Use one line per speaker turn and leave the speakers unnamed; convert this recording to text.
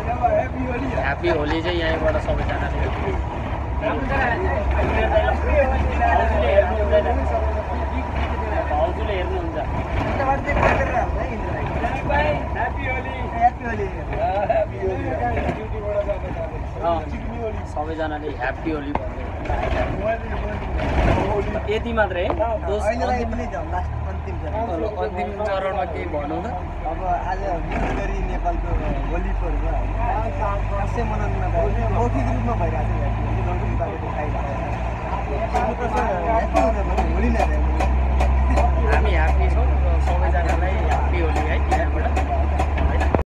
happy Holi चाहिँ यहीँबाट सबैजनाले भाउजूले हेर्नुहुन्छ सबैजनाले ह्याप्पी होली भन्दै यति मात्रै है अन्तिम चरणमा केही भनौँ त
अब आज विशेष गरी नेपालको होली पर्व खासै मनाउन नपाउने मौखिक रूपमा